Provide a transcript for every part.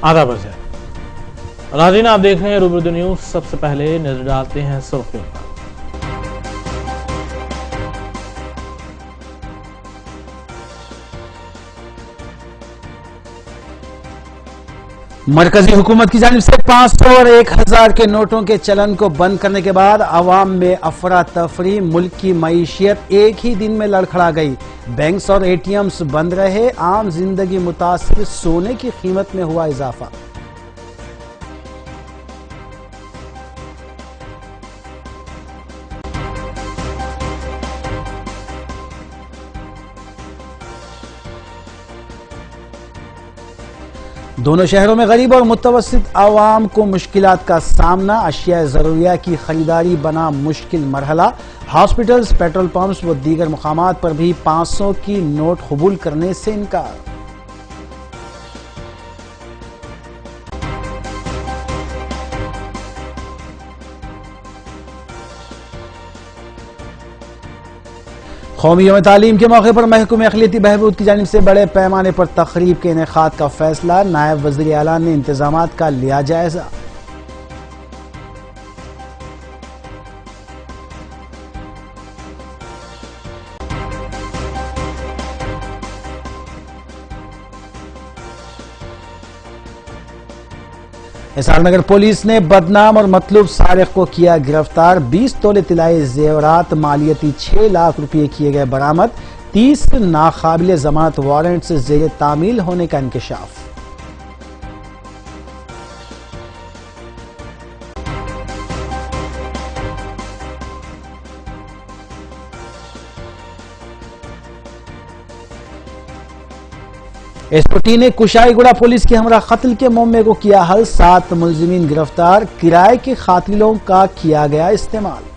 आदाब है। नाज़रीन, आप देख रहे हैं रूबरू न्यूज। सबसे पहले नजर डालते हैं सुर्खियों पर। मरकजी हुकूमत की जानिब से 500 और 1000 के नोटों के चलन को बंद करने के बाद अवाम में अफरा तफरी, मुल्क की मईशियत एक ही दिन में लड़खड़ा गई। बैंक्स और एटीएम्स बंद रहे, आम जिंदगी मुतासिर, सोने की कीमत में हुआ इजाफा। दोनों शहरों में गरीब और मुतवस्सित आवाम को मुश्किलात का सामना, अशिया ज़रूरिया की खरीदारी बना मुश्किल मरहला। हॉस्पिटल्स, पेट्रोल पंप्स व दीगर मुकामात पर भी 500 की नोट कबूल करने से इनकार। कौमी यौम तालीम के मौके पर महकमे अक़लियती बहबूद की जानिब से बड़े पैमाने पर तक़रीब के इनेकाद का फैसला। नायब वज़ीर आला ने इंतजामात का लिया जायजा। हिसार नगर पुलिस ने बदनाम और मतलूब सारिक को किया गिरफ्तार। 20 तोले तिलाई जेवरात, मालियती 6 लाख रुपये किए गए बरामद। 30 नाकाबिले जमानत वारंट से जेर तामील होने का इंकशाफ। एसओटी ने कुशाईगुड़ा पुलिस के हमरा कत्ल के मामले को किया हल। 7 मुलजिमीन गिरफ्तार, किराए के कातिलों का किया गया इस्तेमाल।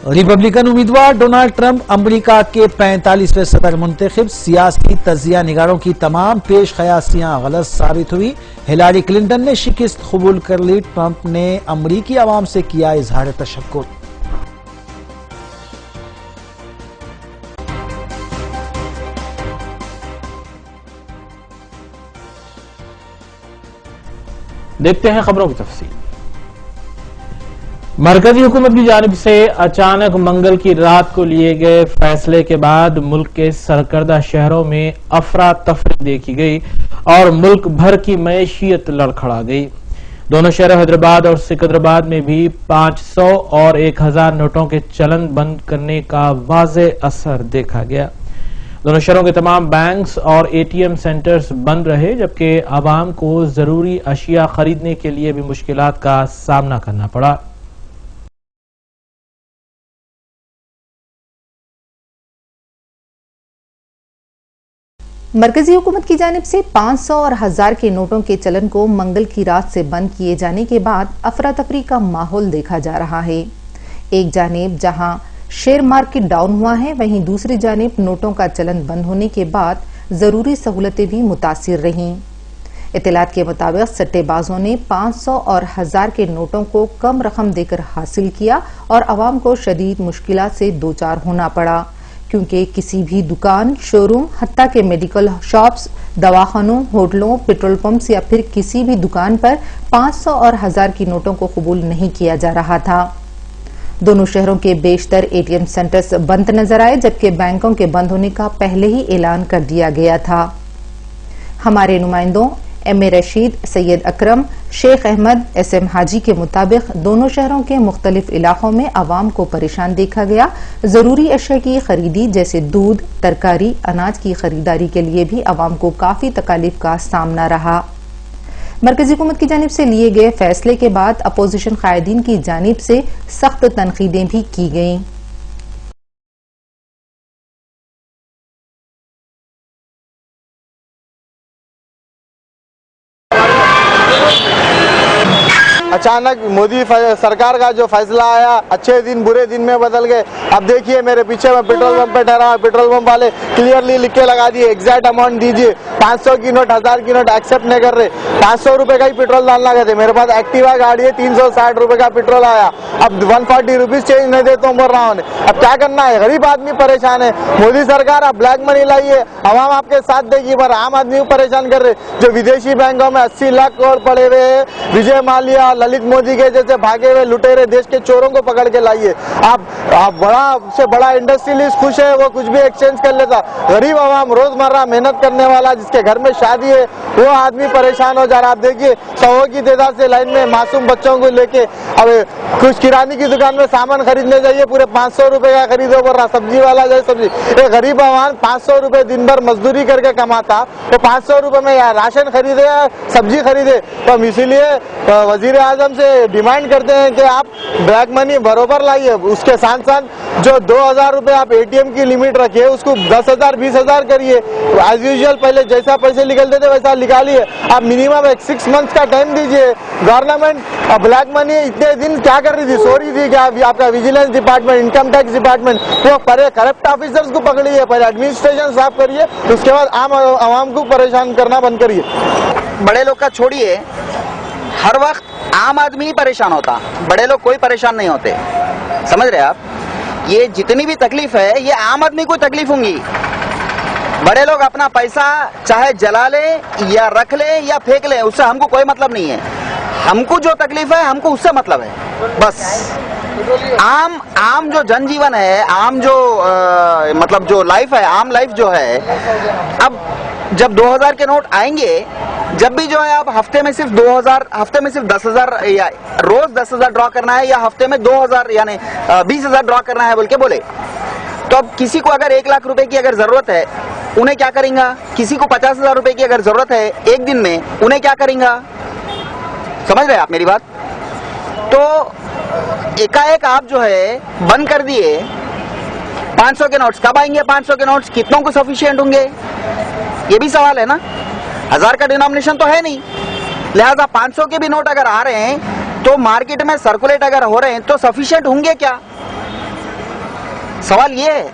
रिपब्लिकन उम्मीदवार डोनाल्ड ट्रंप अमेरिका के 45वें सदर मुंतखब। सियासी तजिया निगारों की तमाम पेश ख्यासियां गलत साबित हुई। हिलारी क्लिंटन ने शिकस्त कबूल कर ली। ट्रंप ने अमरीकी अवाम से किया इजहार तशक्कुर। देखते हैं खबरों की तफसील। मरकजी हुकूमत की जानिब से अचानक मंगल की रात को लिए गए फैसले के बाद मुल्क के सरकर्दा शहरों में अफरा तफरी देखी गई और मुल्क भर की मईशियत लड़खड़ा गई। दोनों शहर हैदराबाद और सिकंदराबाद में भी 500 और 1000 नोटों के चलन बंद करने का वाज़े असर देखा गया। दोनों शहरों के तमाम बैंक्स और एटीएम सेंटर्स बंद रहे, जबकि आवाम को जरूरी अशिया खरीदने के लिए भी मुश्किलात का सामना करना पड़ा। मरकजी हुकूमत की जानिब से 500 और 1000 के नोटों के चलन को मंगल की रात से बंद किए जाने के बाद अफरा तफरी का माहौल देखा जा रहा है। एक जानिब जहां शेयर मार्केट डाउन हुआ है, वहीं दूसरी जानिब नोटों का चलन बंद होने के बाद जरूरी सहूलतें भी मुतासिर रहीं। इत्तलात के मुताबिक सट्टेबाजों ने 500 और 1000 के नोटों को कम रकम देकर हासिल किया और अवाम को शदीद मुश्किलात से दो चार होना पड़ा, क्योंकि किसी भी दुकान, शोरूम, हत्ता के मेडिकल शॉप्स, दवाखानों, होटलों, पेट्रोल पंप्स या फिर किसी भी दुकान पर 500 और 1000 की नोटों को कबूल नहीं किया जा रहा था। दोनों शहरों के बेशतर एटीएम सेंटर्स बंद नजर आए, जबकि बैंकों के बंद होने का पहले ही ऐलान कर दिया गया था। हमारे नुमाइंदों M A Rashid, Syed Akram, Sheikh Ahmed, SM Haji के मुताबिक दोनों शहरों के मुख्तलिफ इलाकों में आवाम को परेशान देखा गया। जरूरी अशिया की खरीदी जैसे दूध, तरकारी, अनाज की खरीदारी के लिए भी आवाम को काफी तकालीफ का सामना रहा। मरकजी हुकूमत की जानिब से लिए गए फैसले के बाद अपोजिशन कायदीन की जानिब से सख्त तनकीदें भी की गईं। अचानक मोदी सरकार का जो फैसला आया, अच्छे दिन बुरे दिन में बदल गए। अब देखिए मेरे पीछे मैं पेट्रोल पंप पे ठहरा, पेट्रोल पंप वाले क्लियरली लिख के लगा दिए, एग्जैक्ट अमाउंट दीजिए। 500 की नोट, 1000 की नोट एक्सेप्ट नहीं कर रहे। 500 रुपए का ही पेट्रोल डालना कहते। मेरे पास एक्टिवा गाड़ी है, 360 रुपए का पेट्रोल आया, अब 140 रुपीज चेंज नहीं देता हूँ, बोल रहा हूँ। अब क्या करना है, गरीब आदमी परेशान है। मोदी सरकार अब ब्लैक मनी लाई है, आवाम आपके साथ देगी, पर आम आदमी को परेशान कर रहे। जो विदेशी बैंकों में 80 लाख करोड़ पड़े हुए हैं, विजय माल्या, ललित मोदी के जैसे भागे हुए लुटेरे देश के चोरों को पकड़ के लाइए। आप बड़ा से बड़ा इंडस्ट्रियलिस्ट खुश है, वो कुछ भी एक्सचेंज कर लेता। गरीब आवाम, रोजमर्रा मेहनत करने वाला, जिसके घर में शादी है, वो आदमी परेशान हो जा रहा। आप देखिए 100 की तादाद से लाइन में मासूम बच्चों को लेके, अब कुछ किराने की दुकान में सामान खरीदने जाइए, पूरे 500 रुपए का खरीदो बोल रहा। सब्जी वाला जाए सब्जी, ये गरीब आवाम 500 रुपए दिन भर मजदूरी करके कमाता, तो 500 रुपए में या राशन खरीदे या सब्जी खरीदे। तो हम इसीलिए वजीर आजम से डिमांड करते हैं कि आप ब्लैक मनी बरोबर लाइए। उसके साथ साथ जो 2000 रुपए आप एटीएम की लिमिट रखिए, उसको 10,000 20,000 करिए। एज यूजुअल पहले जैसा पैसे निकलते थे वैसा निकालिए। आप मिनिमम एक 6 मंथ्स का टाइम दीजिए। गवर्नमेंट ब्लैक मनी इतने दिन क्या कर रही थी, सो रही थी क्या? आपका vigilance department, income tax department, वो करप्ट ऑफिसर्स को पकड़िए, पहले एडमिनिस्ट्रेशन साफ करिए, उसके बाद आम आवाम को परेशान करना बंद करिए। बड़े लोग का छोड़िए, हर वक्त आम आदमी ही परेशान होता, बड़े लोग कोई परेशान नहीं होते। समझ रहे आप? ये जितनी भी तकलीफ है, ये आम आदमी को तकलीफ होंगी। बड़े लोग अपना पैसा चाहे जला ले या रख ले या फेंक ले, उससे हमको कोई मतलब नहीं है। हमको जो तकलीफ है, हमको उससे मतलब है बस। आम जो जनजीवन है, आम जो मतलब जो लाइफ है, आम लाइफ जो है, अब जब 2000 के नोट आएंगे, जब भी जो है आप हफ्ते में सिर्फ 2000, हफ्ते में सिर्फ 10,000 या रोज 10,000 ड्रॉ करना है, या हफ्ते में 2000 यानी 20,000 ड्रॉ करना है बोल के बोले, तो अब किसी को अगर 1 लाख रुपए की अगर जरूरत है, उन्हें क्या करेंगे? किसी को 50,000 रुपए की अगर जरूरत है एक दिन में, उन्हें क्या करेंगे? समझ रहे आप मेरी बात? तो एकाएक आप जो है बंद कर दिए 500 के नोट्स। कब आएंगे 500 के नोट्स? कितनों को सफिशिएंट होंगे? ये भी सवाल है ना। 1000 का डिनोमिनेशन तो है नहीं, लिहाजा 500 के भी नोट अगर आ रहे हैं तो मार्केट में सर्कुलेट अगर हो रहे हैं तो सफिशिएंट होंगे क्या? सवाल ये है,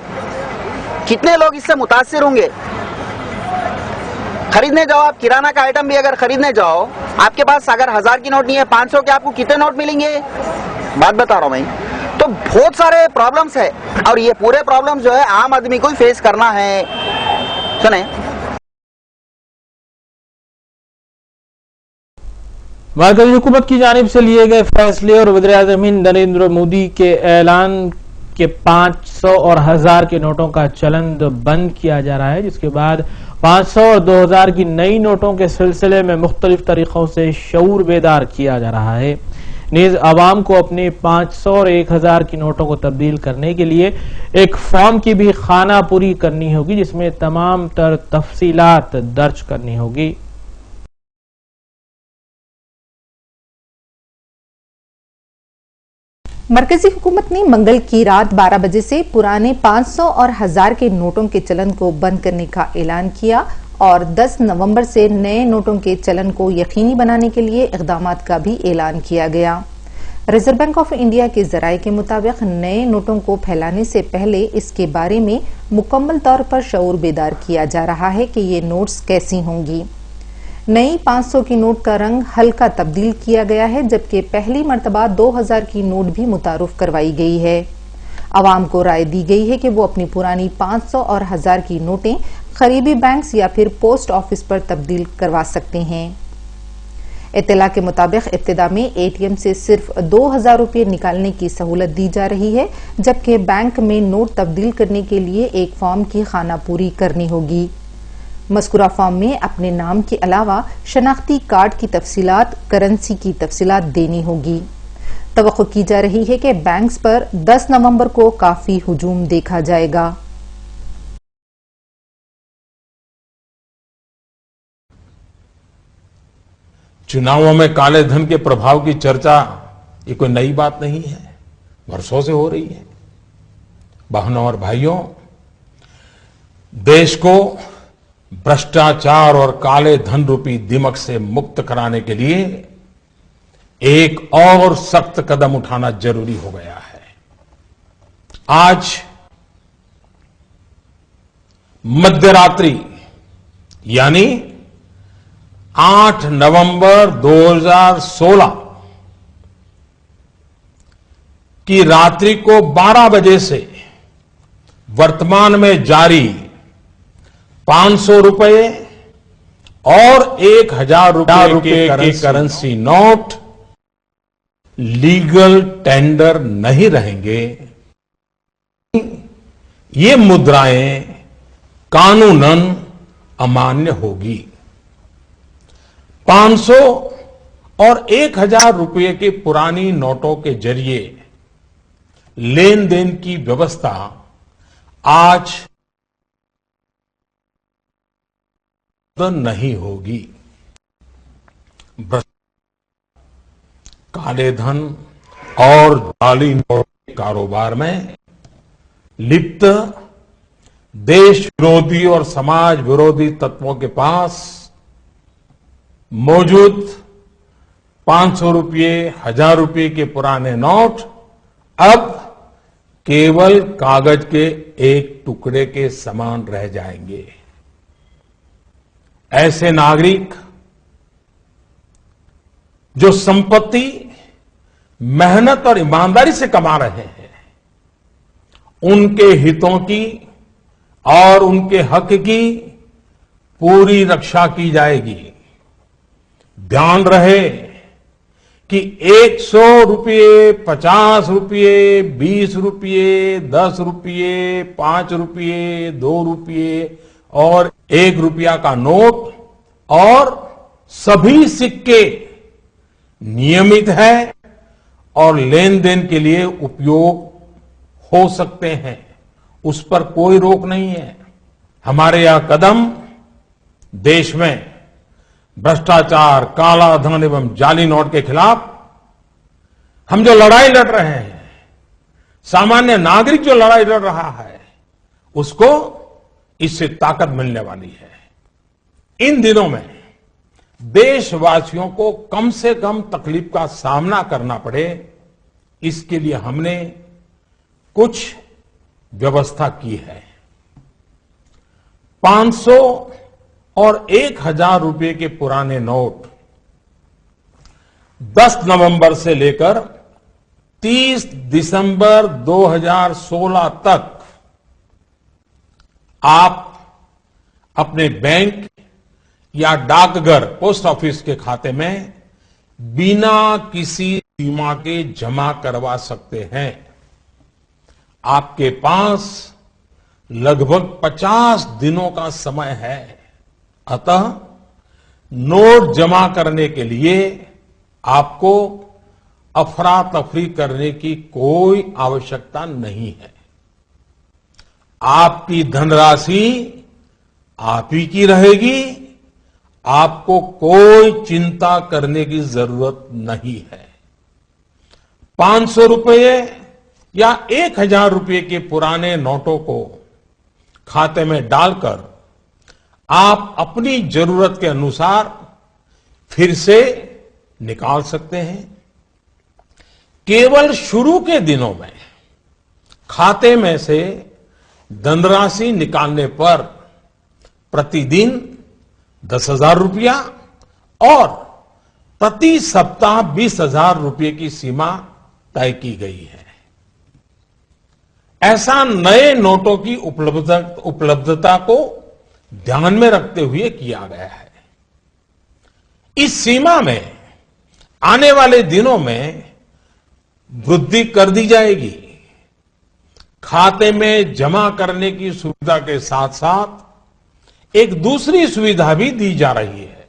कितने लोग इससे मुतासिर होंगे? खरीदने जाओ आप, किराना का आइटम भी अगर खरीदने जाओ, आपके पास अगर 1000 की नोट नहीं है, 500 के आपको कितने नोट मिलेंगे? बात बता रहा हूं मैं। तो बहुत सारे प्रॉब्लम्स है, और ये पूरे प्रॉब्लम्स जो है आम आदमी को ही फेस करना है। सुने, मरकजी हुकूमत की जानिब से लिए गए फैसले और वज़ीर-ए-आज़म हिंद नरेंद्र मोदी के ऐलान के 500 और 1000 के नोटों का चलन बंद किया जा रहा है, जिसके बाद 500 और 2000 की नई नोटों के सिलसिले में मुख्तलिफ तरीकों से शऊर बेदार किया जा रहा है। नीज आवाम को अपने 500 और 1000 की नोटों को तब्दील करने के लिए एक फॉर्म की भी खाना पूरी करनी होगी, जिसमें तमाम तर तफसीलात दर्ज करनी होगी। मरकजी हुकूमत ने मंगल की रात 12 बजे से पुराने 500 और 1000 के नोटों के चलन को बंद करने का ऐलान किया और 10 नवंबर से नए नोटों के चलन को यकीनी बनाने के लिए इक़दामात का भी ऐलान किया गया। रिजर्व बैंक ऑफ इंडिया के जराये के मुताबिक नए नोटों को फैलाने से पहले इसके बारे में मुकम्मल तौर पर शऊर बेदार किया जा रहा है कि ये नोट्स कैसी होंगी। नई 500 की नोट का रंग हल्का तब्दील किया गया है, जबकि पहली मर्तबा 2000 की नोट भी मुतारुफ करवाई गई है। आवाम को राय दी गई है कि वो अपनी पुरानी 500 और 1000 की नोटें करीबी बैंक्स या फिर पोस्ट ऑफिस पर तब्दील करवा सकते हैं। इत्तला के मुताबिक इब्तिदा में एटीएम से सिर्फ 2000 रुपये निकालने की सहूलत दी जा रही है, जबकि बैंक में नोट तब्दील करने के लिए एक फॉर्म की खाना पूरी करनी होगी। मज़कूरा फॉर्म में अपने नाम के अलावा शनाख्ती कार्ड की तफसीलात, करेंसी की तफसीलात देनी होगी। तवक्को की जा रही है कि बैंक्स पर 10 नवंबर को काफी हुजूम देखा जाएगा। चुनावों में काले धन के प्रभाव की चर्चा ये कोई नई बात नहीं है, वर्षों से हो रही है। बहनों और भाइयों, देश को भ्रष्टाचार और काले धन रूपी दिमक से मुक्त कराने के लिए एक और सख्त कदम उठाना जरूरी हो गया है। आज मध्यरात्रि यानी 8 नवंबर 2016 की रात्रि को 12 बजे से वर्तमान में जारी 500 रुपए और 1000 रुपए के करेंसी नोट लीगल टेंडर नहीं रहेंगे। ये मुद्राएं कानूनन अमान्य होगी। 500 और 1000 रुपए के पुरानी नोटों के जरिए लेन देन की व्यवस्था आज नहीं होगी। काले धन और जाली नोट के कारोबार में लिप्त देश विरोधी और समाज विरोधी तत्वों के पास मौजूद 500 रुपये 1000 रुपये के पुराने नोट अब केवल कागज के एक टुकड़े के समान रह जाएंगे। ऐसे नागरिक जो संपत्ति मेहनत और ईमानदारी से कमा रहे हैं, उनके हितों की और उनके हक की पूरी रक्षा की जाएगी। ध्यान रहे कि 100 रुपये, 50 रुपये, 20 रुपये, 10 रुपये, 5 रुपये, 2 रुपये और 1 रुपया का नोट और सभी सिक्के नियमित है और लेन देन के लिए उपयोग हो सकते हैं। उस पर कोई रोक नहीं है। हमारे यह कदम देश में भ्रष्टाचार, काला धन एवं जाली नोट के खिलाफ हम जो लड़ाई लड़ रहे हैं, सामान्य नागरिक जो लड़ाई लड़ रहा है, उसको इससे ताकत मिलने वाली है। इन दिनों में देशवासियों को कम से कम तकलीफ का सामना करना पड़े, इसके लिए हमने कुछ व्यवस्था की है। 500 और 1000 रुपये के पुराने नोट 10 नवंबर से लेकर 30 दिसंबर 2016 तक आप अपने बैंक या डाकघर पोस्ट ऑफिस के खाते में बिना किसी सीमा के जमा करवा सकते हैं। आपके पास लगभग 50 दिनों का समय है। अतः नोट जमा करने के लिए आपको अफरा तफरी करने की कोई आवश्यकता नहीं है। आपकी धनराशि आप ही की रहेगी। आपको कोई चिंता करने की जरूरत नहीं है। 500 रुपये या 1000 रुपये के पुराने नोटों को खाते में डालकर आप अपनी जरूरत के अनुसार फिर से निकाल सकते हैं। केवल शुरू के दिनों में खाते में से धनराशि निकालने पर प्रतिदिन 10,000 रुपया और प्रति सप्ताह 20,000 रुपये की सीमा तय की गई है। ऐसा नए नोटों की उपलब्धता को ध्यान में रखते हुए किया गया है। इस सीमा में आने वाले दिनों में वृद्धि कर दी जाएगी। खाते में जमा करने की सुविधा के साथ साथ एक दूसरी सुविधा भी दी जा रही है।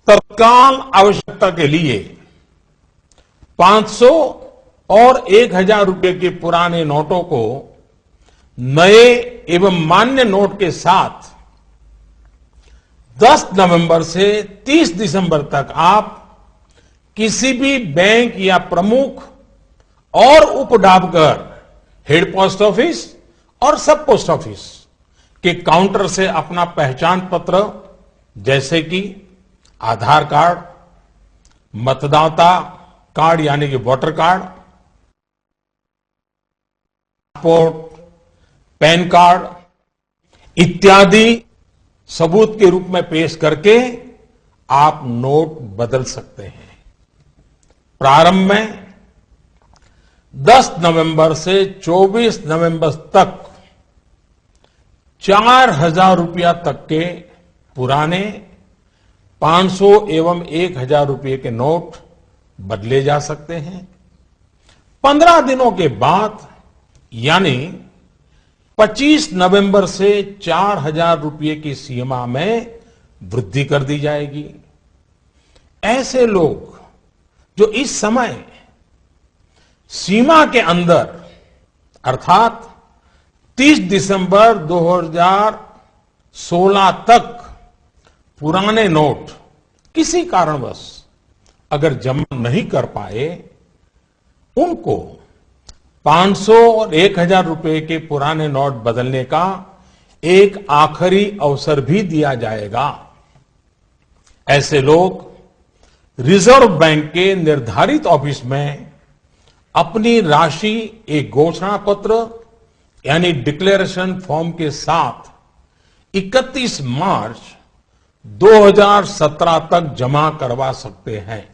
तत्काल आवश्यकता के लिए 500 और 1000 रुपये के पुराने नोटों को नए एवं मान्य नोट के साथ 10 नवंबर से 30 दिसंबर तक आप किसी भी बैंक या प्रमुख और उप डाकघर, हेड पोस्ट ऑफिस और सब पोस्ट ऑफिस के काउंटर से अपना पहचान पत्र जैसे कि आधार कार्ड, मतदाता कार्ड यानी कि voter card, passport, pan card इत्यादि सबूत के रूप में पेश करके आप नोट बदल सकते हैं। प्रारंभ में 10 नवंबर से 24 नवंबर तक 4,000 रुपया तक के पुराने 500 एवं 1,000 रुपये के नोट बदले जा सकते हैं। 15 दिनों के बाद यानी 25 नवंबर से 4,000 रुपये की सीमा में वृद्धि कर दी जाएगी। ऐसे लोग जो इस समय सीमा के अंदर अर्थात 30 दिसंबर 2016 तक पुराने नोट किसी कारणवश अगर जमा नहीं कर पाए, उनको 500 और 1,000 रुपए के पुराने नोट बदलने का एक आखिरी अवसर भी दिया जाएगा। ऐसे लोग रिजर्व बैंक के निर्धारित ऑफिस में अपनी राशि एक घोषणा पत्र यानी डिक्लेरेशन फॉर्म के साथ 31 मार्च 2017 तक जमा करवा सकते हैं।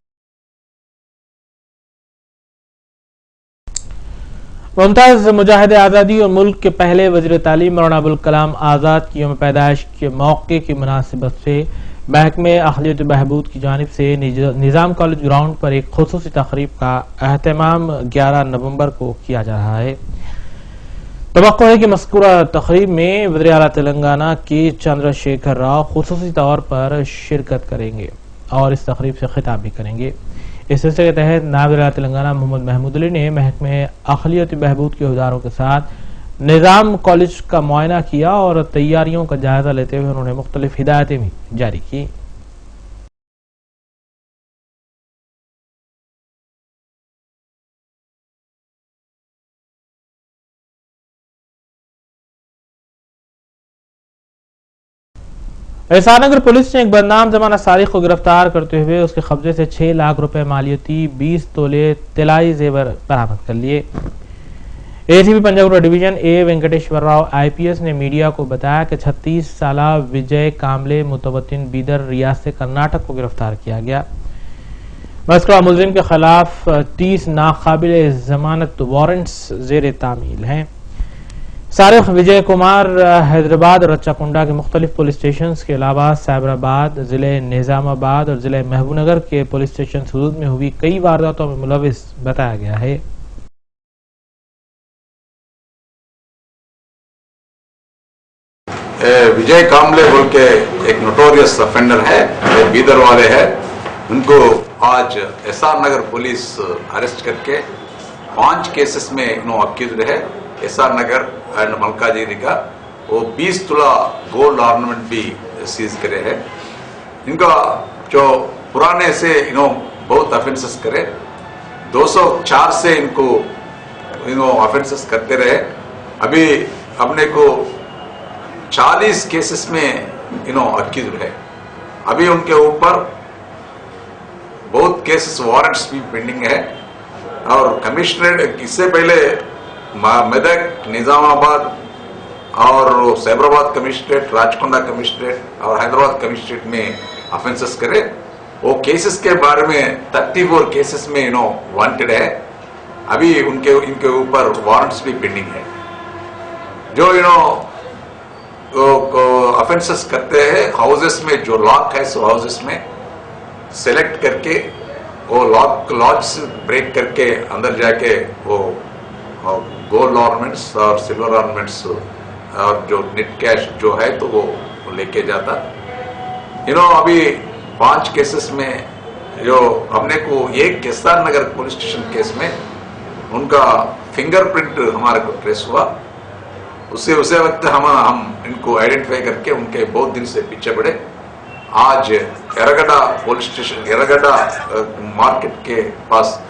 मुमताज मुजाहिद आजादी और मुल्क के पहले वजीर तालीम मौलाना अबुल कलाम आजाद की यौम पैदाइश के मौके की मुनासिबत से महकमे अहलियत बहबूद की जानिब से निजाम कॉलेज ग्राउंड पर एक खुसूसी तकरीब का एहतमाम 11 नवंबर को किया जा रहा है। तवक्को है कि मज़कूरा तकरीब में वज़ीर आला तेलंगाना के चंद्रशेखर राव खुसूसी तौर पर शिरकत करेंगे और इस तकरीब से खिताब भी करेंगे। इस सिलसिले के तहत नायब वज़ीर आला तेलंगाना मोहम्मद महमूद अली ने महकमे अहलियत बहबूद के अहदेदारों के साथ निजाम कॉलेज का मुआयना किया और तैयारियों का जायजा लेते हुए उन्होंने मुख्तलिफ हिदायतें भी जारी की। एहसानगर पुलिस ने एक बदनाम जमाना सारिक को गिरफ्तार करते हुए उसके कब्जे से 6 लाख रुपए मालियती 20 तोले तिलाई जेवर बरामद कर लिए। ACP Punjab division A Venkateshwar Rao IPS ने मीडिया को बताया कि 36 साला विजय कामले मुतवत्तिन बीदर रियासत कर्नाटक को गिरफ्तार किया गया। मज़कूरा मुलजिम के खिलाफ 30 नाकाबिल जमानत वारंट्स जेर तामील हैं। सारिक विजय कुमार हैदराबाद और रच्चाकुंडा के मुख्तलिफ पुलिस स्टेशन के अलावा साइबराबाद, जिले निजामाबाद और जिले महबूबनगर के पुलिस स्टेशन हदूद में हुई कई वारदातों में मुलविस बताया गया है। विजय कामले बोल के एक नोटोरियस ऑफेंडर है, बीदर वाले हैं। उनको आज एसआर नगर पुलिस अरेस्ट करके 5 केसेस में अक्यूज्ड है। एसआर नगर एंड मलकाजीरी का वो 20 तुला गोल्ड ऑर्नामेंट भी सीज करे हैं। इनका जो पुराने से बहुत ऑफेंसेस करे, 204 से इनको ऑफेंसेस करते रहे। अभी अपने को 40 केसेस में अक्यूज्ड है। अभी उनके ऊपर बहुत केसेस वारंट्स भी पेंडिंग है और कमिश्नरेट इससे पहले मेदक, निजामाबाद और साइबराबाद कमिश्नरेट, राजकोंडा कमिश्नरेट और हैदराबाद कमिश्नरेट में ऑफेंसेस करे। वो केसेस के बारे में 34 केसेस में वांटेड है। अभी इनके ऊपर वारंट्स भी पेंडिंग है। जो ऑफेंसेस करते हैं हाउसेस में, जो लॉक है सो हाउसेस में सेलेक्ट करके वो लॉक्स ब्रेक करके अंदर जाके वो गोल्ड ऑर्नामेंट्स और सिल्वर ऑर्नामेंट्स और जो नेट कैश जो है तो वो लेके जाता। अभी 5 केसेस में जो हमने को एक एसआर नगर पुलिस स्टेशन केस में उनका फिंगरप्रिंट हमारे को ट्रेस हुआ। उसे वक्त हम इनको आइडेंटिफाई करके उनके बहुत दिन से पीछे पड़े। आज एरगड्डा पुलिस स्टेशन, एरगड्डा मार्केट के पास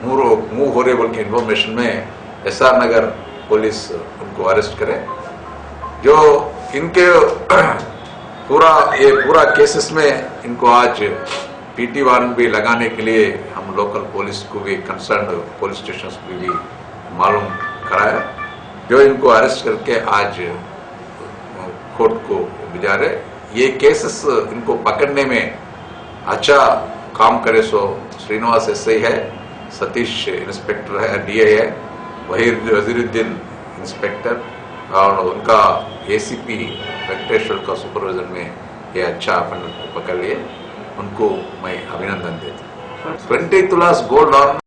मूव हो रहे बोल के इन्फॉर्मेशन में एसआर नगर पुलिस उनको अरेस्ट करे। जो इनके पूरा केसेस में इनको आज पीटी वारंट भी लगाने के लिए हम लोकल पुलिस को भी, कंसर्न पुलिस स्टेशन को भी मालूम कराया, जो इनको अरेस्ट करके आज कोर्ट को भिजा रहे। ये केसेस इनको पकड़ने में अच्छा काम करे सो श्रीनिवास एसआई है, सतीश इंस्पेक्टर है, डीए है, वजीरुद्दीन इंस्पेक्टर और उनका एसीपी वेंकटेश्वर का सुपरविजन में ये अच्छा अपन को पकड़ लिए, उनको मैं अभिनंदन देता हूँ। 20 तुलास गोल्ड ऑर्नामेंट।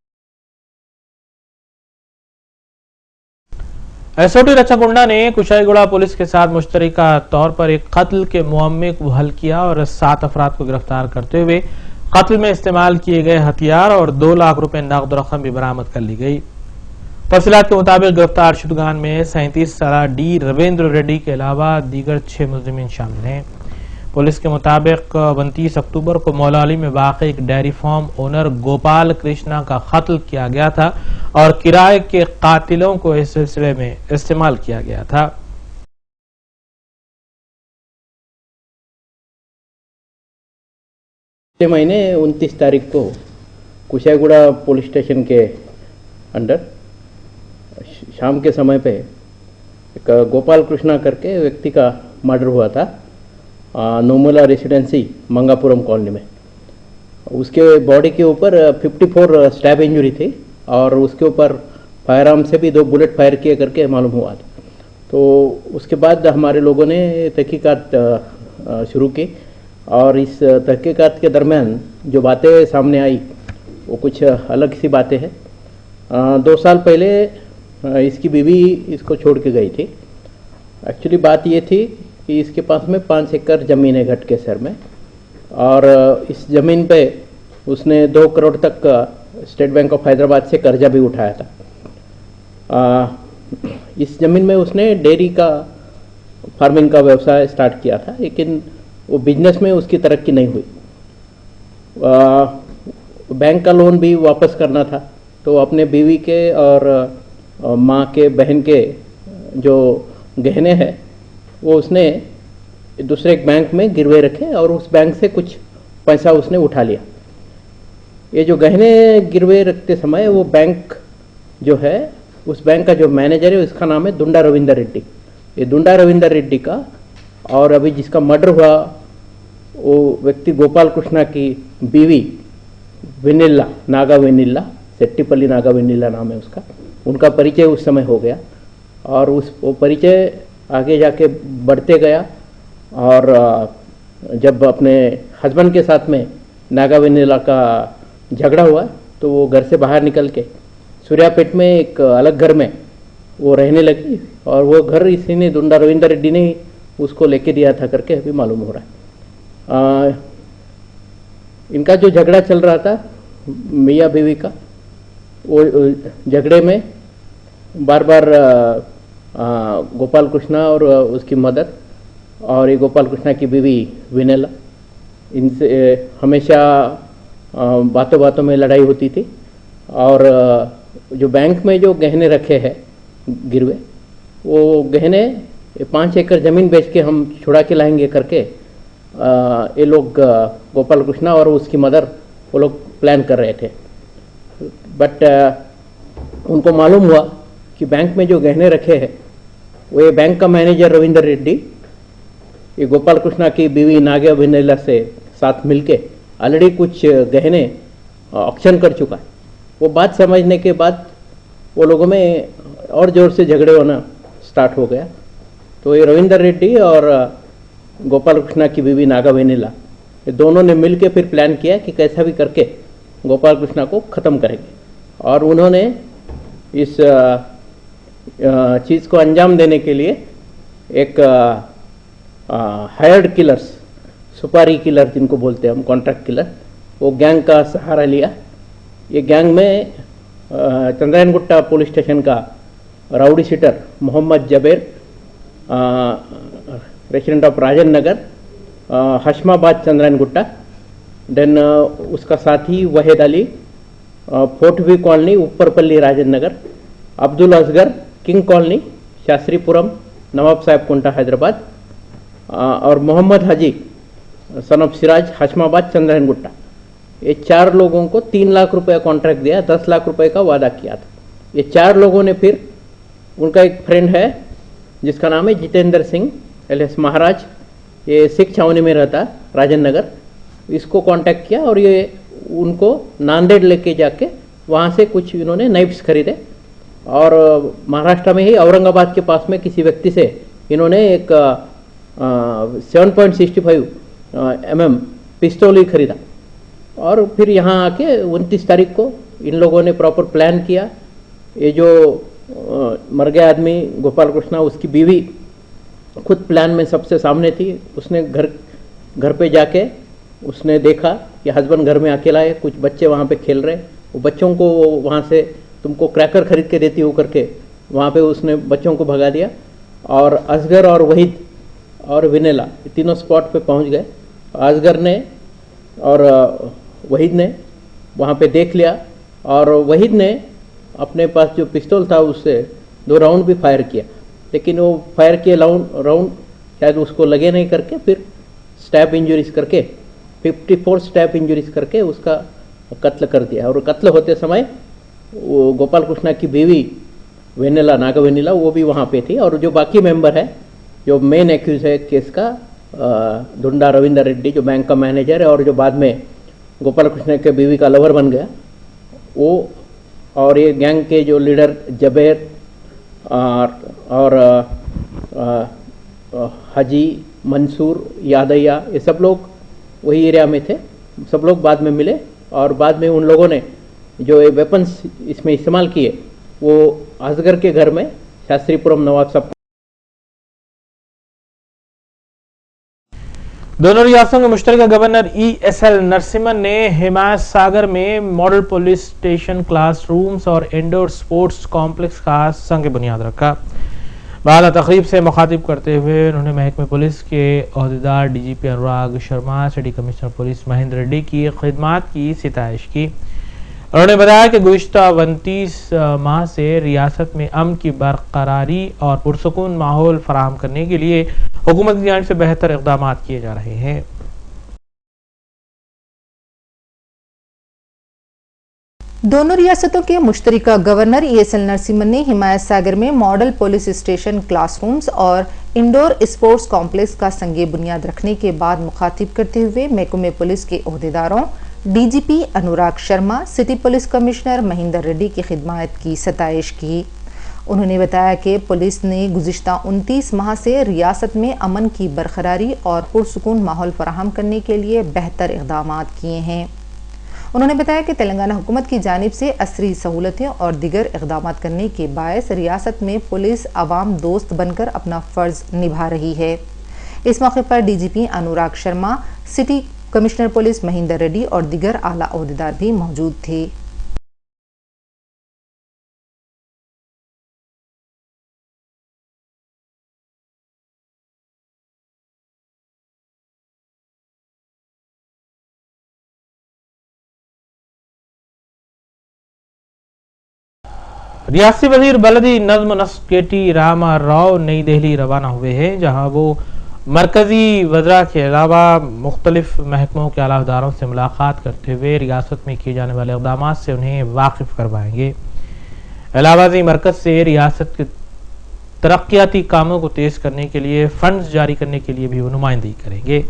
एसओटी रचाकुंडा ने कुशाईगुड़ा पुलिस के साथ मुश्तरका तौर पर एक कत्ल के मुअम्मे को हल किया और 7 अफराद को गिरफ्तार करते हुए कत्ल में इस्तेमाल किए गए हथियार और 2 लाख रुपए नकद रकम भी बरामद कर ली गई। तफसीलात के मुताबिक गिरफ्तार शुदगान में 37 साला डी रविंद्र रेड्डी के अलावा दीगर 6 मुजरिमीन शामिल हैं। पुलिस के मुताबिक 29 अक्टूबर को मौलाली में वाक़ एक dairy farm owner Gopal Krishna का कत्ल किया गया था और किराए के कातिलों को इस सिलसिले में इस्तेमाल किया गया था। महीने 29 तारीख को कुशाईगुड़ा पुलिस स्टेशन के अंडर शाम के समय पे एक गोपाल कृष्णा करके व्यक्ति का मर्डर हुआ था नोमुला रेसिडेंसी मंगापुरम कॉलोनी में। उसके बॉडी के ऊपर 54 स्टैब इंजरी थी और उसके ऊपर फायर आर्म से भी 2 बुलेट फायर किए करके मालूम हुआ था। तो उसके बाद हमारे लोगों ने तहकीकात शुरू की और इस तहकीकात के दरमियान जो बातें सामने आई वो कुछ अलग सी बातें हैं। 2 साल पहले इसकी बीवी इसको छोड़ के गई थी। एक्चुअली बात ये थी कि इसके पास में 5 एकड़ ज़मीन है घट के सर में और इस ज़मीन पे उसने 2 करोड़ तक स्टेट बैंक ऑफ हैदराबाद से कर्जा भी उठाया था। इस ज़मीन में उसने डेयरी का फार्मिंग का व्यवसाय स्टार्ट किया था, लेकिन वो बिजनेस में उसकी तरक्की नहीं हुई। बैंक का लोन भी वापस करना था, तो अपने बीवी के और माँ के बहन के जो गहने हैं वो उसने दूसरे एक बैंक में गिरवे रखे और उस बैंक से कुछ पैसा उसने उठा लिया। ये जो गहने गिरवे रखते समय वो बैंक जो है, उस बैंक का जो मैनेजर है उसका नाम है दुंडा रविंदर रेड्डी। ये दुंडा रविंदर रेड्डी का और अभी जिसका मर्डर हुआ वो व्यक्ति गोपाल कृष्णा की बीवी विनिल्ला, नागा विनिल्ला, सेट्टीपल्ली नागा विनिल्ला नाम है उसका, उनका परिचय उस समय हो गया और वो परिचय आगे जाके बढ़ते गया और जब अपने हस्बैंड के साथ में नागा विनिल्ला का झगड़ा हुआ तो वो घर से बाहर निकल के सूर्यापेट में एक अलग घर में वो रहने लगी और वो घर इसी ने दुंडा रविंदर रेड्डी ने उसको लेके दिया था करके अभी मालूम हो रहा है। इनका जो झगड़ा चल रहा था मियाँ बीवी का, वो झगड़े में बार बार गोपाल कृष्णा और उसकी मदर और ये गोपाल कृष्णा की बीवी विनेला, इनसे हमेशा बातों बातों में लड़ाई होती थी और जो बैंक में जो गहने रखे हैं गिरवे, वो गहने 5 एकड़ ज़मीन बेच के हम छुड़ा के लाएंगे करके ये लोग गोपाल कृष्णा और उसकी मदर वो लोग प्लान कर रहे थे। बट उनको मालूम हुआ कि बैंक में जो गहने रखे हैं वो ये बैंक का मैनेजर रविंदर रेड्डी ये गोपाल कृष्णा की बीवी नागा विनिल्ला से साथ मिलके ऑलरेडी कुछ गहने ऑक्शन कर चुका है। वो बात समझने के बाद वो लोगों में और ज़ोर से झगड़े होना स्टार्ट हो गया। तो ये रविंदर रेड्डी और गोपाल कृष्णा की बीवी नागा विनिल्ला ये दोनों ने मिलके फिर प्लान किया कि कैसा भी करके गोपाल कृष्णा को ख़त्म करेंगे और उन्होंने इस चीज़ को अंजाम देने के लिए एक हायर्ड किलर्स, सुपारी किलर जिनको बोलते हैं हम, कॉन्ट्रैक्ट किलर, वो गैंग का सहारा लिया। ये गैंग में चंद्रायनगुट्टा पुलिस स्टेशन का rowdy sheeter Mohammed Jaber, resident of Rajan Nagar, Hashmabad Chandrayangutta, then उसका साथी Waheed Ali, Fort View colony Uparpally Rajan Nagar, Abdul Asghar King colony Shastripuram Nawab Sahab Kunta Hyderabad और मोहम्मद हाजी सन ऑफ सिराज हशमाबाद चंद्रायनगुट्टा, ये 4 लोगों को 3 लाख रुपए कॉन्ट्रैक्ट दिया, 10 लाख रुपए का वादा किया था। ये 4 लोगों ने फिर, उनका एक फ्रेंड है जिसका नाम है जितेंद्र सिंह एलियास महाराज, ये सिख छावनी में रहता है राजेंद्र नगर, इसको कांटेक्ट किया और ये उनको नांदेड़ लेके जाके वहाँ से कुछ इन्होंने नाइफ्स खरीदे और महाराष्ट्र में ही औरंगाबाद के पास में किसी व्यक्ति से इन्होंने एक 7.65 mm पिस्तौल ही खरीदा और फिर यहाँ आके 29 तारीख को इन लोगों ने प्रॉपर प्लान किया। ये जो मर गया आदमी गोपाल कृष्णा, उसकी बीवी खुद प्लान में सबसे सामने थी। उसने घर पे जाके उसने देखा कि हस्बैंड घर में अकेला है, कुछ बच्चे वहाँ पे खेल रहे, वो बच्चों को वहाँ से तुमको क्रैकर खरीद के देती हूँ करके वहाँ पे उसने बच्चों को भगा दिया और असगर और वहीद और विनेला तीनों स्पॉट पे पहुँच गए। असगर ने और वहीद ने वहाँ पे देख लिया और वहीद ने अपने पास जो पिस्तौल था उससे 2 राउंड भी फायर किया, लेकिन वो फायर किए राउंड शायद उसको लगे नहीं करके फिर स्टैब इंजरीज करके 54 स्टैब इंजरीज करके उसका कत्ल कर दिया। और कत्ल होते समय वो गोपाल कृष्णा की बीवी वेनेला, नागा वेनेला, वो भी वहाँ पे थी। और जो बाकी मेंबर है, जो मेन एक्यूज है केस का, धुंडा रविंदर रेड्डी जो बैंक का मैनेजर है और जो बाद में गोपाल कृष्णा के बीवी का लवर बन गया, वो और ये गैंग के जो लीडर जबेर और हाजी मंसूर यादैया, ये सब लोग वही एरिया में थे। सब लोग बाद में मिले और बाद में उन लोगों ने जो ये वेपन्स इसमें इस्तेमाल किए वो असगर के घर में शास्त्रीपुरम नवाब साहब। दोनों रियासतों के मुश्तरका गवर्नर ESL नरसिम्हन ने हिमायत सागर में मॉडल पुलिस स्टेशन, क्लासरूम्स और इंडोर स्पोर्ट्स कॉम्प्लेक्स का संग बुनियाद रखा। बाला तकरीब से मुखातिब करते हुए उन्होंने महकमे पुलिस के ओहदेदार DGP Anurag Sharma, city commissioner police Mahendra Reddy की खिदमात की सिताइश की। उन्होंने बताया कि गुज़िश्ता 29 माह से रियासत में अमन की बरकरारी और पुरसुकून माहौल फराहम करने के लिए हुकूमत की जानिब से बेहतर इक़दाम किए जा रहे हैं। दोनों रियासतों के मुश्तरका गवर्नर ESL नरसिम्हन ने हिमायत सागर में मॉडल पुलिस स्टेशन, क्लासरूम्स और इंडोर स्पोर्ट्स कॉम्प्लेक्स का संगे बुनियाद रखने के बाद मुखातिब करते हुए महकमे पुलिस के ओहदेदारों DGP Anurag Sharma, city police commissioner Mahendra Reddy की खिदमत की सताइश की। उन्होंने बताया कि पुलिस ने गुज़िश्ता 29 माह से रियासत में अमन की बरकरारी और पुरसुकून माहौल फराहम करने के लिए बेहतर इक़दाम किए हैं। उन्होंने बताया कि तेलंगाना हुकूमत की जानिब से असरी सहूलतें और दिगर इक़दाम करने के बायस रियासत में पुलिस अवाम दोस्त बनकर अपना फ़र्ज निभा रही है। इस मौके पर DGP Anurag Sharma, city commissioner police Mahendra Reddy और दिगर आला ओहदेदार भी मौजूद थे। रियासती वजीर बलदी नज़्म नस्क KT रामा राव नई दिल्ली रवाना हुए हैं, जहां वो मरकजी वज़रा के अलावा मुख्तलिफ महकमों के आलादारों से मुलाकात करते हुए रियासत में किए जाने वाले इक़दाम से उन्हें वाकिफ करवाएंगे। इलाहाबादी मरकज से रियासत के तरक्याती कामों को तेज करने के लिए फंड्स जारी करने के लिए भी वो नुमाइंदगी करेंगे।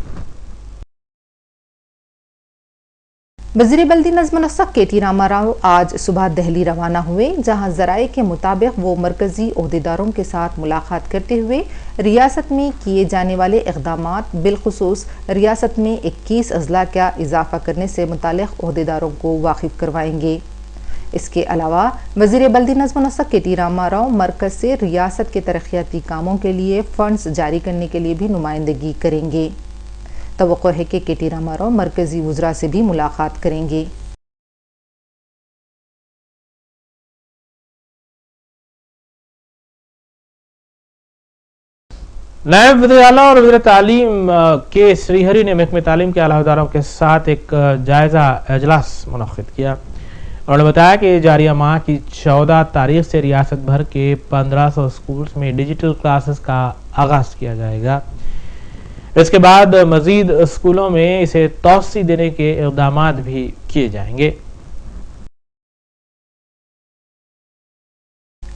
वज़ीर बल्दी नज़्म नस्क KT रामा राव आज सुबह दिल्ली रवाना हुए, जहां ज़राए के मुताबिक वो मरकजी ओहदेदारों के साथ मुलाकात करते हुए रियासत में किए जाने वाले इक़दामात, बिलखुसूस रियासत में 21 अजला का इजाफा करने से मुताल्लिक़ ओहदेदारों को वाकिफ करवाएंगे। इसके अलावा वज़ीर बल्दी नज़्म नस्क KT रामा राव मरकज से रियासत के तरक्याती कामों के लिए फंड्स जारी करने के लिए भी नुमाइंदगी करेंगे। तवक्को है कि KT रामा राव मरकजी वज़रा से भी मुलाकात करेंगे। नायब वज़ीर आला और वज़ीर तालीम के श्रीहरि ने महकमे तालीम के आलादारों के साथ एक जायजा इजलास मुनक़्क़िद किया। उन्होंने बताया कि जारिया माह की 14 तारीख से रियासत भर के 1500 स्कूल्स में डिजिटल क्लासेस का आगाज़ किया जाएगा। इसके बाद मजीद स्कूलों में इसे तौसी देने के इक़दाम भी किए जाएंगे।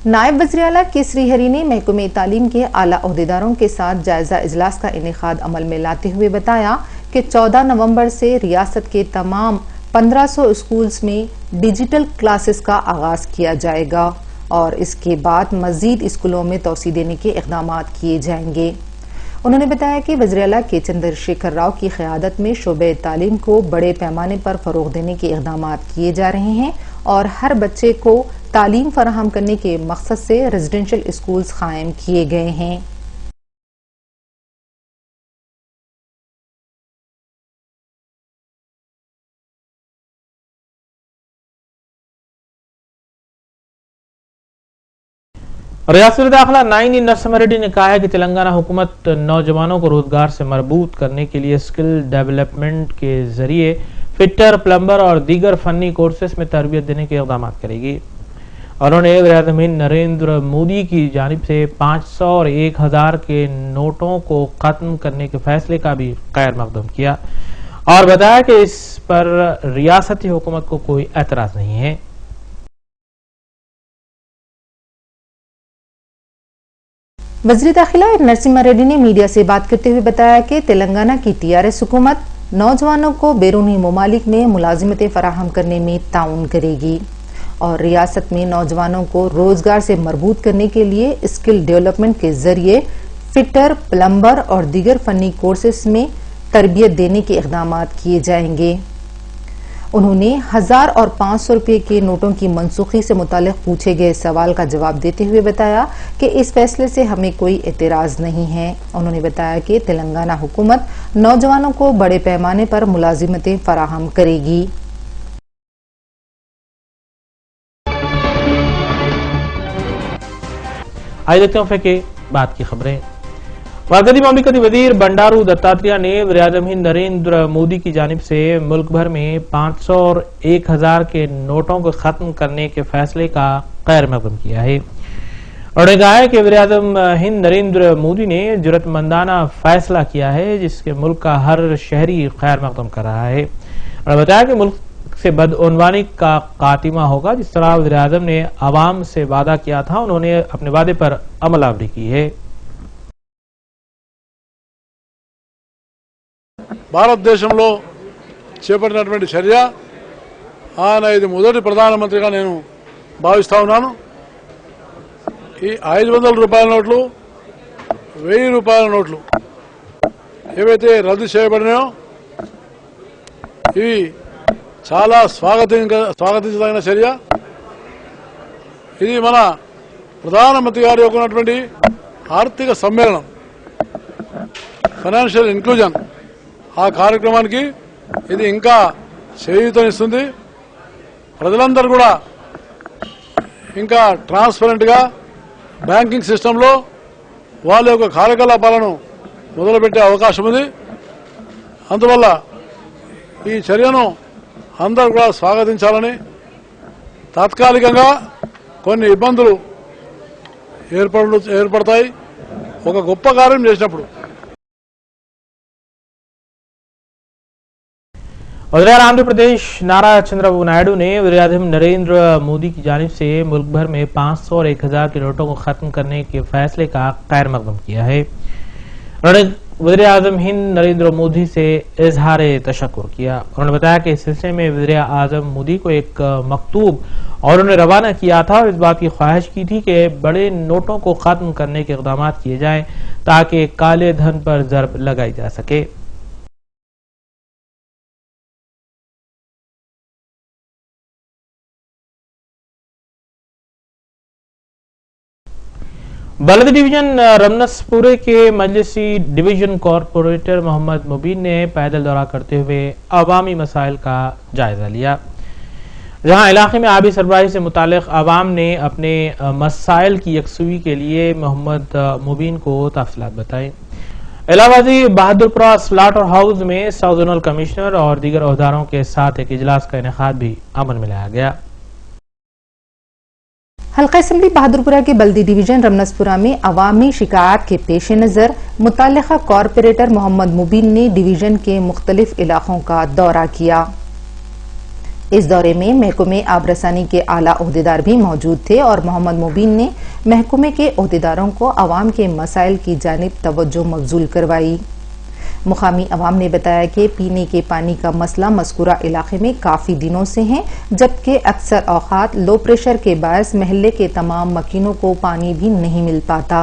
नायब वज़ीर आला के श्रीहरि ने महकमे तालीम के आला ओहदेदारों के साथ जायजा इजलास का इनेकाद अमल में लाते हुए बताया कि 14 नवंबर से रियासत के तमाम 1500 स्कूल्स में डिजिटल क्लासेस का आगाज किया जाएगा और इसके बाद मजीद स्कूलों में तोसी देने के इक़दाम किए जाएंगे। उन्होंने बताया कि वज़ीर आला के चंद्रशेखर राव की क़यादत में शोबे तालीम को बड़े पैमाने पर फ़रोग़ देने के इक़दाम किए जा रहे हैं और हर बच्चे को तालीम फराहम करने के मकसद से रेजिडेंशियल स्कूल्स कायम किए गए हैं। रियासत दाखिला नाइन नरसिम्हा रेड्डी ने कहा है कि तेलंगाना हुकूमत नौजवानों को रोजगार से मरबूत करने के लिए स्किल डेवलपमेंट के जरिए फिटर, प्लम्बर और दीगर फनी कोर्सेस में तरबियत देने के इक़दाम करेगी। उन्होंने वज़ीर नरेंद्र मोदी की जानिब से 500 और 1000 के नोटों को खत्म करने के फैसले का भी खैर मकदम किया और बताया कि इस पर रियासती हुकूमत को कोई एतराज नहीं है। वज़ीर दाखिला नरसिम्हा रेड्डी ने मीडिया से बात करते हुए बताया कि तेलंगाना की TRS हुकूमत नौजवानों को बैरूनी ममालिक में मुलाजिमतें फराहम करने में ताउन करेगी और रियासत में नौजवानों को रोजगार से मरबूत करने के लिए स्किल डेवलपमेंट के जरिए फिटर, प्लम्बर और दीगर फनी कोर्सेस में तरबियत देने के इक़दाम किए जाएंगे। उन्होंने 1000 और 500 रुपए के नोटों की मनसूखी से मुतालिक पूछे गए सवाल का जवाब देते हुए बताया कि इस फैसले से हमें कोई एतराज नहीं है। उन्होंने बताया कि तेलंगाना हुकूमत नौजवानों को बड़े पैमाने पर मुलाजिमतें फराहम करेगी। आइए देखते हैं के बात की खबरें। मरकजी ममलिकती वजीर बंडारू दत्तात्रेय ने वज़ीर-ए-आज़म हिंद नरेंद्र मोदी की जानिब से मुल्क भर में 500 और 1000 के नोटों को खत्म करने के फैसले का खैर मकदम किया है। उन्होंने कहा है कि वज़ीर-ए-आज़म हिंद नरेंद्र मोदी ने जुर्रतमंदाना फैसला किया है जिसके मुल्क का हर शहरी खैर मकदम कर रहा है। उन्होंने बताया कि मुल्क से बदअनवानी का खात्मा होगा। जिस तरह वज़ीर-ए-आज़म ने आवाम से वादा किया था, उन्होंने अपने वादे पर अमलावरी की है। భారతదేశంలో చేపట్టినటువంటి చర్య ఆయన ఇది మొదటి ప్రధానమంత్రిగా నేను భావిస్తా ఉన్నాను। ఈ 500 రూపాయల నోట్లు, 1000 రూపాయల నోట్లు ఏవైతే రద్దు చేయబడినాయో ఇవి చాలా స్వాగతించదగిన చర్య। ఇది మన ప్రధానమంత్రి గారి యొక్క ఉన్నటువంటి ఆర్థిక సమ్మేళనం, ఫైనాన్షియల్ ఇంక్లూజన్, ఆ కార్యక్రమానికి ఇది ఇంకా చేయూతనిస్తుంది। ప్రజలందరూ కూడా ఇంకా ట్రాన్స్పరెంట్ గా బ్యాంకింగ్ సిస్టంలో వాళ్ళ యొక్క కార్యకలాపాలను మొదలుపెట్టే అవకాశం ఉంది। అందువల్ల ఈ చర్యను అందరూ కూడా స్వాగతించాలని, తాత్కాలికంగా కొన్ని ఇబ్బందులు ఏర్పడతాయి ఒక గొప్ప కార్యం చేసినప్పుడు। वज़ीर आंध्र प्रदेश नारा चंद्रबाबू नायडू ने वज़ीर-ए-आज़म नरेंद्र मोदी की जानिब से मुल्क भर में 500 और 1000 के नोटों को खत्म करने के फैसले का खैर मकदम किया है। उन्होंने वज़ीर-ए-आज़म हिंद नरेंद्र मोदी से इजहार तशक्कुर किया। उन्होंने बताया कि इस सिलसिले में वज़ीर-ए-आज़म मोदी को एक मकतूब और उन्हें रवाना किया था और इस बात की ख्वाहिश की थी कि बड़े नोटों को खत्म करने के इक़दाम किए जाएं ताकि काले धन पर ज़रब लगाई जा सके। बलद डिवीजन रमनसपुरे के मजलिसी डिवीजन कॉरपोरेटर मोहम्मद मुबीन ने पैदल दौरा करते हुए अवामी मसाइल का जायजा लिया, जहां इलाके में आबी सरबराही से मुतालिक अवाम ने अपने मसाइल की यकसुई के लिए मोहम्मद मुबीन को तफसीलात बताई। इलाहाबादी बहादुरपुरा स्लॉटर हाउस में सब जोनल कमिश्नर और दीगर ओहदेदारों के साथ एक इजलास का इनेकाद भी अमल में लाया गया। हल्का असम्बली बहादुरपुरा के बल्दी डिवीजन रमनसपुरा में अवामी शिकायत के पेश नज़र मुताल्लिका कॉरपोरेटर मोहम्मद मुबीन ने डिवीजन के मुख्तलिफ इलाकों का दौरा किया। इस दौरे में महकमे आबरसानी के आला ओहदेदार भी मौजूद थे और मोहम्मद मुबीन ने महकमे के ओहदेदारों को अवाम के मसाइल की जानिब तवज्जो मबजूल करवाई। मुकामी अवाम ने बताया कि पीने के पानी का मसला मज़कूरा इलाके में काफ़ी दिनों से है, जबकि अक्सर औक़ात लो प्रेशर के बायस महल्ले के तमाम मकीनों को पानी भी नहीं मिल पाता।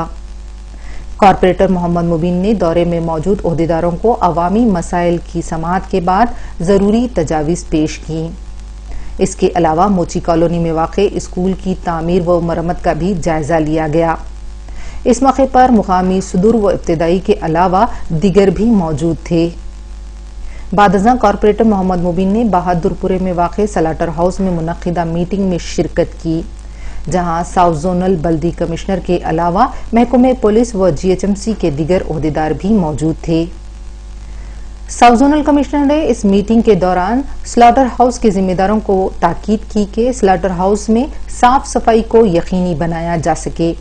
कॉरपोरेटर मोहम्मद मुबीन ने दौरे में मौजूद ओहदेदारों को अवामी मसाइल की समाअत के बाद ज़रूरी तजावीज़ पेश की। इसके अलावा मोची कॉलोनी में वाक़े स्कूल की तामीर व मरम्मत का भी जायजा लिया गया। इस मौके पर मुकामी सुदूर व इब्तदाई के अलावा दिगर भी मौजूद थे। बादज़ां कॉरपोरेटर मोहम्मद मुबीन ने बहादुरपुरे में वाक़े सलाटर हाउस में मुनक़िदा मीटिंग में शिरकत की, जहां साउथ जोनल बल्दी कमिश्नर के अलावा महकमे पुलिस व GHMC के दिगर ओहदेदार भी मौजूद थे। साउथ जोनल कमिश्नर ने इस मीटिंग के दौरान स्लॉटर हाउस के जिम्मेदारों को ताकीद की कि स्लॉटर हाउस में साफ सफाई को यकीनी बनाया जा सके,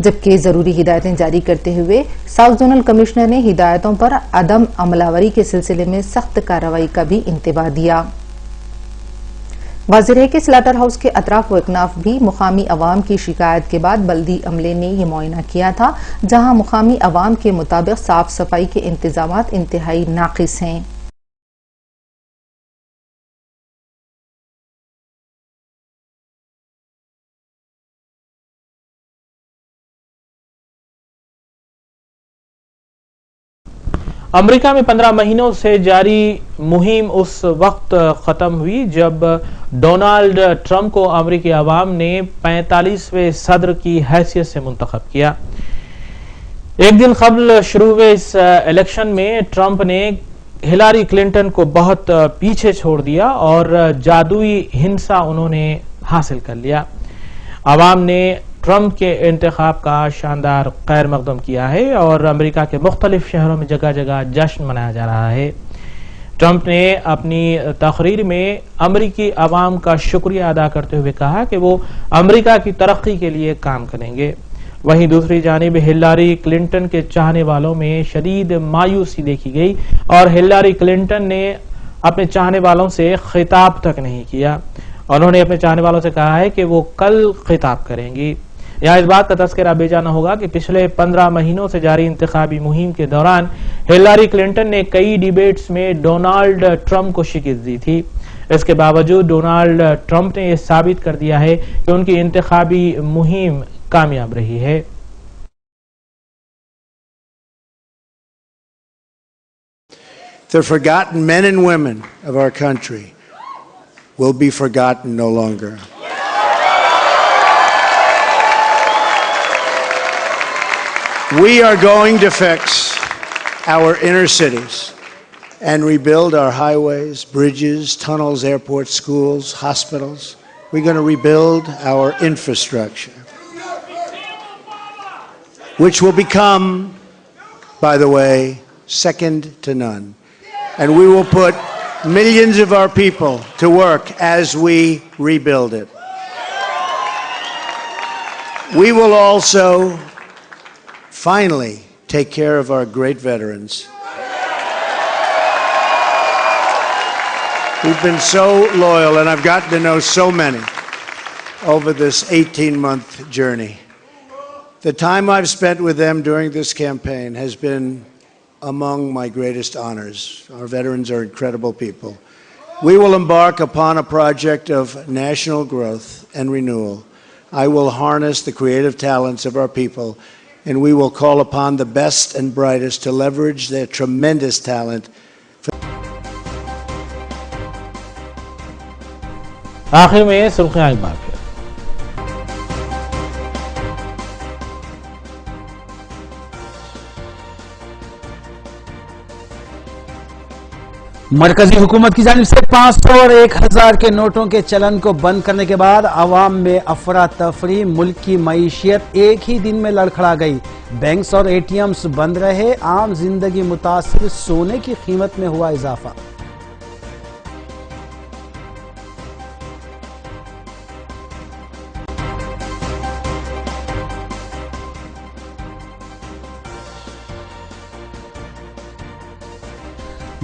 जबकि जरूरी हिदायतें जारी करते हुए साउथ जोनल कमिश्नर ने हिदायतों पर अदम अमलावरी के सिलसिले में सख्त कार्रवाई का भी इंतबाह दिया। वाज़ेह है कि स्लॉटर हाउस के अतराफ व इकनाफ भी मुकामी अवाम की शिकायत के बाद बल्दी अमले ने यह मुआयना किया था, जहां मुकामी अवाम के मुताबिक साफ सफाई के इंतजामात इंतहाई नाकिस हैं। अमेरिका में 15 महीनों से जारी मुहिम उस वक्त खत्म हुई जब डोनाल्ड ट्रंप को अमेरिकी अवाम ने 45वें सदर की हैसियत से मुंतखब किया। एक दिन कबल शुरू हुए इस इलेक्शन में ट्रंप ने हिलारी क्लिंटन को बहुत पीछे छोड़ दिया और जादुई हिंसा उन्होंने हासिल कर लिया। अवाम ने ट्रंप के इंतखाब का शानदार खैर मकदम किया है और अमेरिका के मुख्तलिफ शहरों में जगह जगह जश्न मनाया जा रहा है। ट्रंप ने अपनी तकरीर में अमेरिकी अवाम का शुक्रिया अदा करते हुए कहा कि वो अमेरिका की तरक्की के लिए काम करेंगे। वहीं दूसरी जानिब हिलारी क्लिंटन के चाहने वालों में शदीद मायूसी देखी गई और हिलारी क्लिंटन ने अपने चाहने वालों से खिताब तक नहीं किया। उन्होंने अपने चाहने वालों से कहा है कि वो कल खिताब करेंगी। यहाँ इस बात का तस्करा बेजाना होगा कि पिछले 15 महीनों से जारी इंतखाबी मुहिम के दौरान हिलारी क्लिंटन ने कई डिबेट्स में डोनाल्ड ट्रंप को शिकस्त दी थी। इसके बावजूद डोनाल्ड ट्रंप ने यह साबित कर दिया है कि उनकी इंतखाबी मुहिम कामयाब रही है। The forgotten men and women of our country will be forgotten no longer. We are going to fix our inner cities and rebuild our highways, bridges, tunnels, airports, schools, hospitals. We're going to rebuild our infrastructure, which will become, by the way, second to none. And we will put millions of our people to work as we rebuild it. We will also finally take care of our great veterans. We've been so loyal, and I've gotten to know so many over this 18-month journey. The time I've spent with them during this campaign has been among my greatest honors. Our veterans are incredible people. We will embark upon a project of national growth and renewal. I will harness the creative talents of our people, and we will call upon the best and brightest to leverage their tremendous talent. आखिर में सुर्खियां एक बार फिर। मरकजी हुकूमत की जानिब से 500 और 1000 के नोटों के चलन को बंद करने के बाद अवाम में अफरा तफरी, मुल्क की मईशियत एक ही दिन में लड़खड़ा गई। बैंक्स और ATMs बंद रहे, आम जिंदगी मुतासिर, सोने की कीमत में हुआ इजाफा।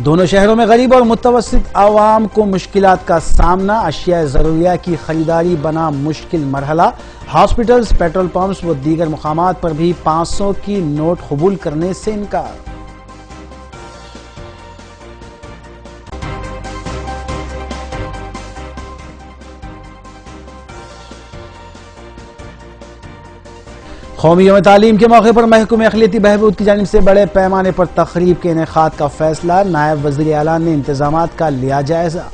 दोनों शहरों में गरीब और मुतवस्सित आवाम को मुश्किलात का सामना, अशिया ज़रूरिया की खरीदारी बना मुश्किल मरहला। हॉस्पिटल्स, पेट्रोल पंप्स व दीगर मुकामात पर भी 500 की नोट कबूल करने से इनकार। कौमी यौम तालीम के मौके पर महकमे अक़लियती बहबूद की जानिब से बड़े पैमाने पर तक़रीब के इनेक़ाद का फैसला। नायब वज़ीर आला ने इंतज़ामात का लिया जायजा।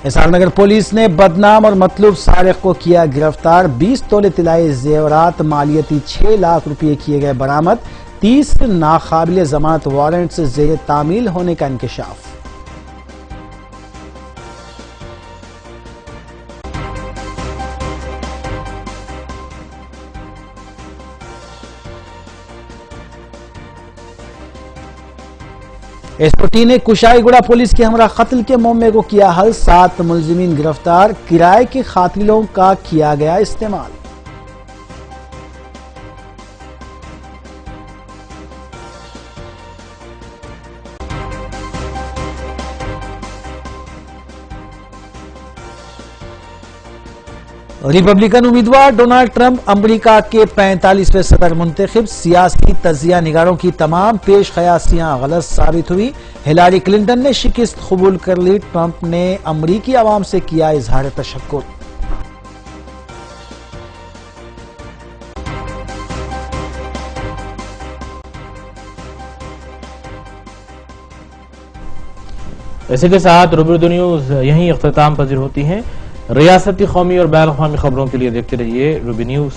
हिसार नगर पुलिस ने बदनाम और मतलूब सारिक को किया गिरफ्तार। 20 तोले तिलाई जेवरात, मालियती 6 लाख रुपये किए गए बरामद। 30 नाकाबिल जमानत वारंट से जेर तामील होने का इंकशाफ। एसओटी ने कुशाईगुड़ा पुलिस के हमरा कत्ल के मामले को किया हल। 7 मुलजिमीन गिरफ्तार। किराए के कातिलों का किया गया इस्तेमाल। रिपब्लिकन उम्मीदवार डोनाल्ड ट्रंप अमेरिका के 45वें सदर मुंतखब। सियासी तजिया निगारों की तमाम पेश क़यासियां गलत साबित हुई। हिलारी क्लिंटन ने शिकस्त कबूल कर ली। ट्रंप ने अमरीकी आवाम से किया इजहार तशक्कुर। इसी के साथ रूबरू न्यूज यहीं इख्तिताम पजीर होती हैं। रियासती, कौमी और बैन अवी खबरों के लिए देखते रहिए रूबी न्यूज।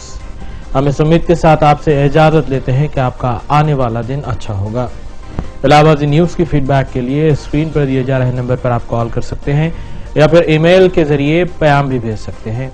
हम इस उम्मीद के साथ आपसे इजाजत लेते हैं कि आपका आने वाला दिन अच्छा होगा। इलाहाबादी न्यूज की फीडबैक के लिए स्क्रीन पर दिए जा रहे नंबर पर आप कॉल कर सकते हैं या फिर ईमेल के जरिए पैगाम भी भेज सकते हैं।